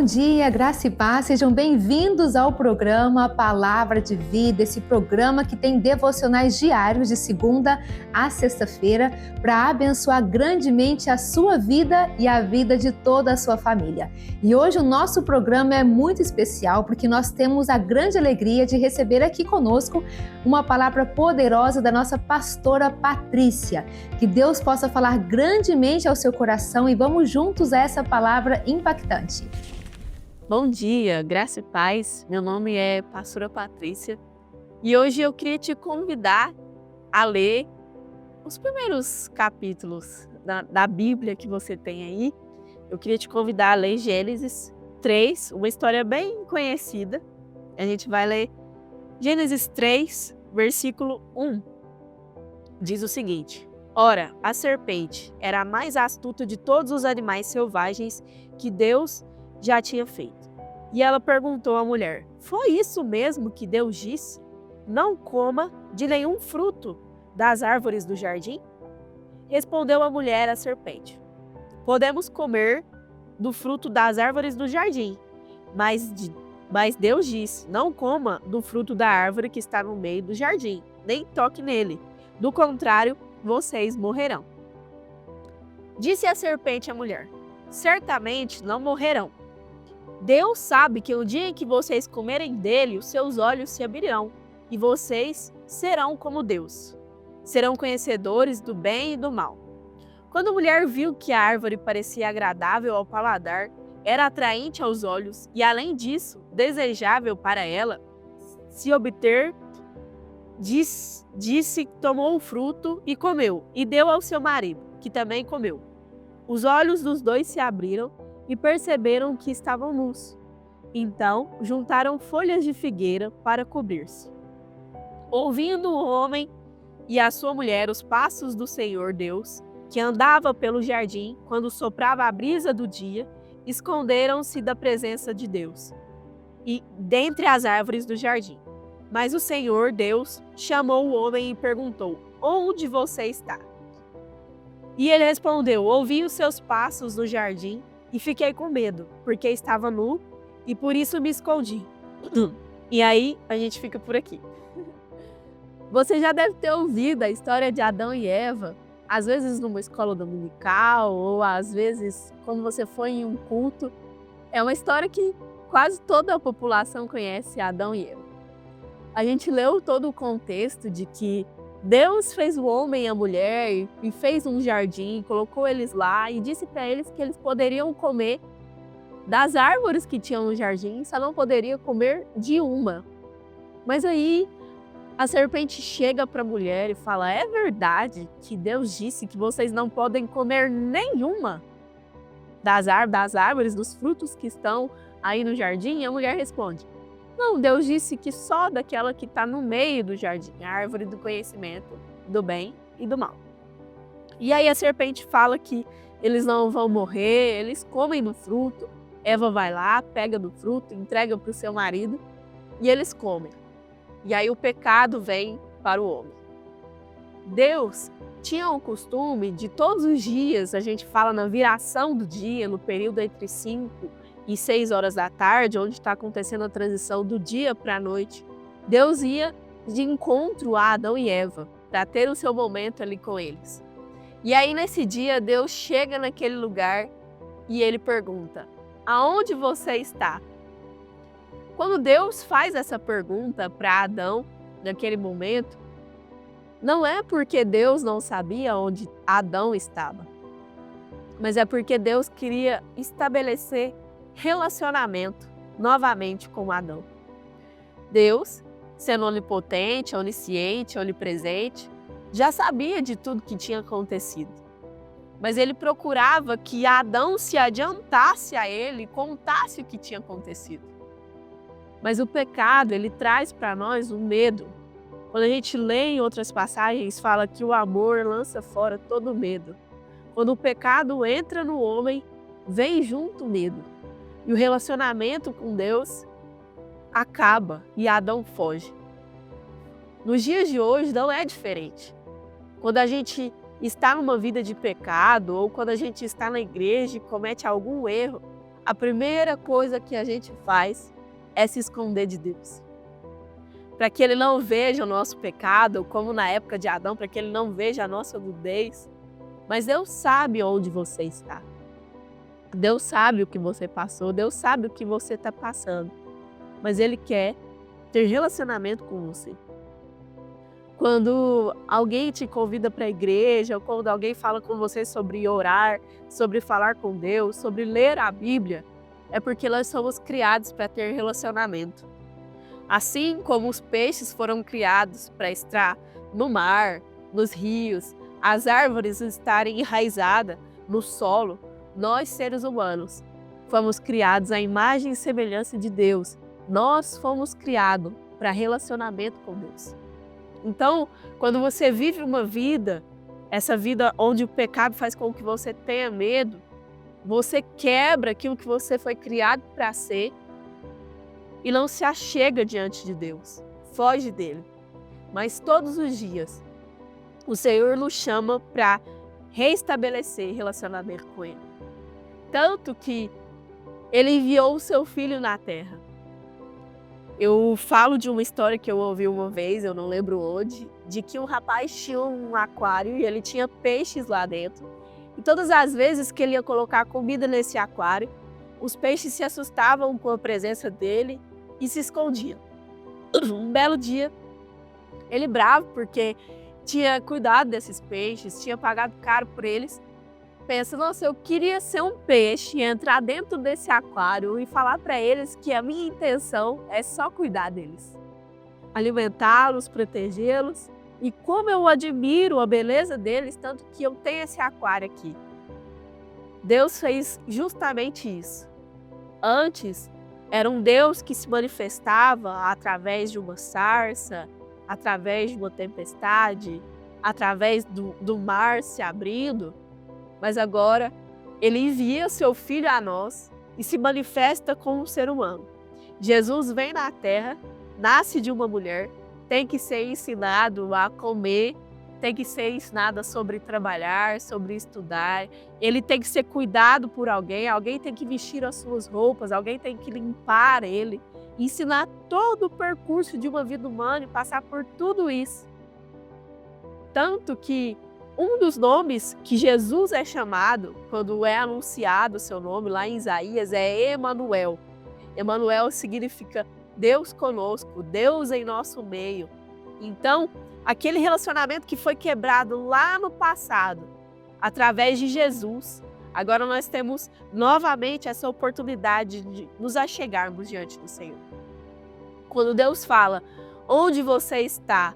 Bom dia, graça e paz, sejam bem-vindos ao programa Palavra de Vida, esse programa que tem devocionais diários de segunda a sexta-feira para abençoar grandemente a sua vida e a vida de toda a sua família. E hoje o nosso programa é muito especial porque nós temos a grande alegria de receber aqui conosco uma palavra poderosa da nossa pastora Patrícia. Que Deus possa falar grandemente ao seu coração e vamos juntos a essa palavra impactante. Bom dia, graça e paz. Meu nome é pastora Patrícia e hoje eu queria te convidar a ler os primeiros capítulos da Bíblia que você tem aí. Eu queria te convidar a ler Gênesis 3, uma história bem conhecida. A gente vai ler Gênesis 3, versículo 1. Diz o seguinte: Ora, a serpente era a mais astuta de todos os animais selvagens que Deus já tinha feito. E ela perguntou à mulher: Foi isso mesmo que Deus disse? Não coma de nenhum fruto das árvores do jardim? Respondeu a mulher à serpente: Podemos comer do fruto das árvores do jardim, mas Deus disse: Não coma do fruto da árvore que está no meio do jardim, nem toque nele. Do contrário, vocês morrerão. Disse a serpente à mulher: Certamente não morrerão. Deus sabe que no dia em que vocês comerem dele, os seus olhos se abrirão, e vocês serão como Deus. Serão conhecedores do bem e do mal. Quando a mulher viu que a árvore parecia agradável ao paladar, era atraente aos olhos e, além disso, desejável para ela se obter, disse que tomou o fruto e comeu, e deu ao seu marido, que também comeu. Os olhos dos dois se abriram e perceberam que estavam nus. Então, juntaram folhas de figueira para cobrir-se. Ouvindo o homem e a sua mulher os passos do Senhor Deus, que andava pelo jardim quando soprava a brisa do dia, esconderam-se da presença de Deus e dentre as árvores do jardim. Mas o Senhor Deus chamou o homem e perguntou: Onde você está? E ele respondeu: Ouvi os seus passos no jardim e fiquei com medo, porque estava nu e por isso me escondi. E aí a gente fica por aqui. Você já deve ter ouvido a história de Adão e Eva, às vezes numa escola dominical ou às vezes quando você foi em um culto. É uma história que quase toda a população conhece, Adão e Eva. A gente leu todo o contexto de que Deus fez o homem e a mulher e fez um jardim, colocou eles lá e disse para eles que eles poderiam comer das árvores que tinham no jardim, só não poderiam comer de uma. Mas aí a serpente chega para a mulher e fala: É verdade que Deus disse que vocês não podem comer nenhuma das árvores, dos frutos que estão aí no jardim? E a mulher responde: Não, Deus disse que só daquela que está no meio do jardim, a árvore do conhecimento do bem e do mal. E aí a serpente fala que eles não vão morrer, eles comem do fruto. Eva vai lá, pega do fruto, entrega para o seu marido e eles comem. E aí o pecado vem para o homem. Deus tinha o costume de todos os dias, a gente fala na viração do dia, no período entre 5 e 6 horas da tarde, onde está acontecendo a transição do dia para a noite, Deus ia de encontro a Adão e Eva, para ter o seu momento ali com eles. E aí nesse dia, Deus chega naquele lugar e ele pergunta: Aonde você está? Quando Deus faz essa pergunta para Adão, naquele momento, não é porque Deus não sabia onde Adão estava, mas é porque Deus queria estabelecer relacionamento novamente com Adão. Deus, sendo onipotente, onisciente, onipresente, já sabia de tudo que tinha acontecido. Mas ele procurava que Adão se adiantasse a ele e contasse o que tinha acontecido. Mas o pecado, ele traz para nós um medo. Quando a gente lê em outras passagens, fala que o amor lança fora todo medo. Quando o pecado entra no homem, vem junto o medo. E o relacionamento com Deus acaba e Adão foge. Nos dias de hoje não é diferente. Quando a gente está numa vida de pecado ou quando a gente está na igreja e comete algum erro, a primeira coisa que a gente faz é se esconder de Deus. Para que Ele não veja o nosso pecado, como na época de Adão, para que Ele não veja a nossa nudez. Mas Deus sabe onde você está. Deus sabe o que você passou, Deus sabe o que você está passando. Mas Ele quer ter relacionamento com você. Quando alguém te convida para a igreja, ou quando alguém fala com você sobre orar, sobre falar com Deus, sobre ler a Bíblia, é porque nós somos criados para ter relacionamento. Assim como os peixes foram criados para estar no mar, nos rios, as árvores estarem enraizadas no solo, nós, seres humanos, fomos criados à imagem e semelhança de Deus. Nós fomos criados para relacionamento com Deus. Então, quando você vive uma vida, essa vida onde o pecado faz com que você tenha medo, você quebra aquilo que você foi criado para ser e não se achega diante de Deus, foge dele. Mas todos os dias, o Senhor nos chama para reestabelecer relacionamento com Ele. Tanto que Ele enviou o seu Filho na terra. Eu falo de uma história que eu ouvi uma vez, eu não lembro onde, de que um rapaz tinha um aquário e ele tinha peixes lá dentro. E todas as vezes que ele ia colocar comida nesse aquário, os peixes se assustavam com a presença dele e se escondiam. Um belo dia, ele bravo porque tinha cuidado desses peixes, tinha pagado caro por eles, pensa, nossa, eu queria ser um peixe, entrar dentro desse aquário e falar para eles que a minha intenção é só cuidar deles. Alimentá-los, protegê-los. E como eu admiro a beleza deles, tanto que eu tenho esse aquário aqui. Deus fez justamente isso. Antes, era um Deus que se manifestava através de uma sarça, através de uma tempestade, através do mar se abrindo. Mas agora, Ele envia seu Filho a nós e se manifesta como um ser humano. Jesus vem na terra, nasce de uma mulher, tem que ser ensinado a comer, tem que ser ensinado sobre trabalhar, sobre estudar. Ele tem que ser cuidado por alguém, alguém tem que vestir as suas roupas, alguém tem que limpar ele, ensinar todo o percurso de uma vida humana e passar por tudo isso. Tanto que um dos nomes que Jesus é chamado, quando é anunciado o seu nome lá em Isaías, é Emanuel. Emanuel significa Deus conosco, Deus em nosso meio. Então, aquele relacionamento que foi quebrado lá no passado, através de Jesus, agora nós temos novamente essa oportunidade de nos achegarmos diante do Senhor. Quando Deus fala, onde você está?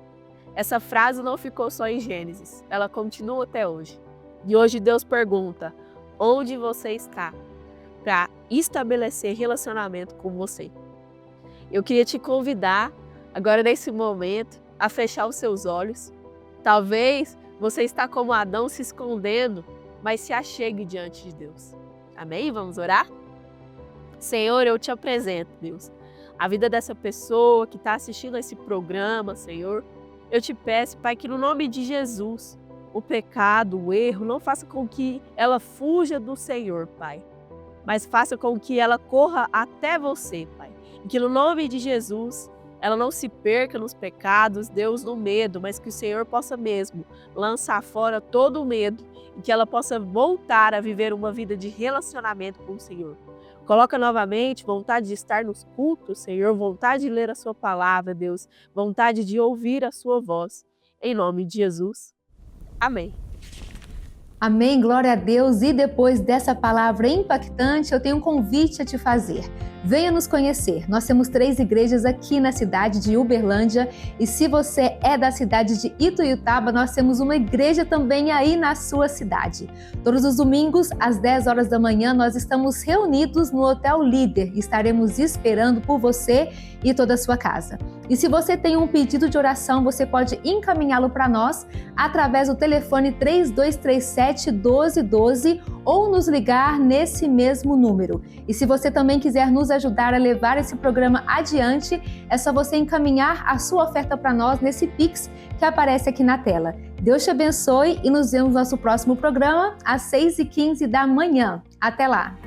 Essa frase não ficou só em Gênesis, ela continua até hoje. E hoje Deus pergunta, onde você está? Para estabelecer relacionamento com você. Eu queria te convidar, agora nesse momento, a fechar os seus olhos. Talvez você está como Adão se escondendo, mas se achegue diante de Deus. Amém? Vamos orar? Senhor, eu te apresento, Deus, a vida dessa pessoa que está assistindo a esse programa, Senhor. Eu te peço, Pai, que no nome de Jesus, o pecado, o erro, não faça com que ela fuja do Senhor, Pai, mas faça com que ela corra até você, Pai. E que no nome de Jesus, ela não se perca nos pecados, Deus, no medo, mas que o Senhor possa mesmo lançar fora todo o medo e que ela possa voltar a viver uma vida de relacionamento com o Senhor. Coloca novamente vontade de estar nos cultos, Senhor, vontade de ler a sua palavra, Deus, vontade de ouvir a sua voz. Em nome de Jesus. Amém. Amém, glória a Deus. E depois dessa palavra impactante, eu tenho um convite a te fazer. Venha nos conhecer. Nós temos 3 igrejas aqui na cidade de Uberlândia e se você é da cidade de Ituiutaba, nós temos uma igreja também aí na sua cidade. Todos os domingos, às 10 horas da manhã, nós estamos reunidos no Hotel Líder e estaremos esperando por você e toda a sua casa. E se você tem um pedido de oração, você pode encaminhá-lo para nós através do telefone 3237-1212 ou nos ligar nesse mesmo número. E se você também quiser nos ajudar a levar esse programa adiante, é só você encaminhar a sua oferta para nós nesse Pix que aparece aqui na tela. Deus te abençoe e nos vemos no nosso próximo programa às 6h15 da manhã. Até lá!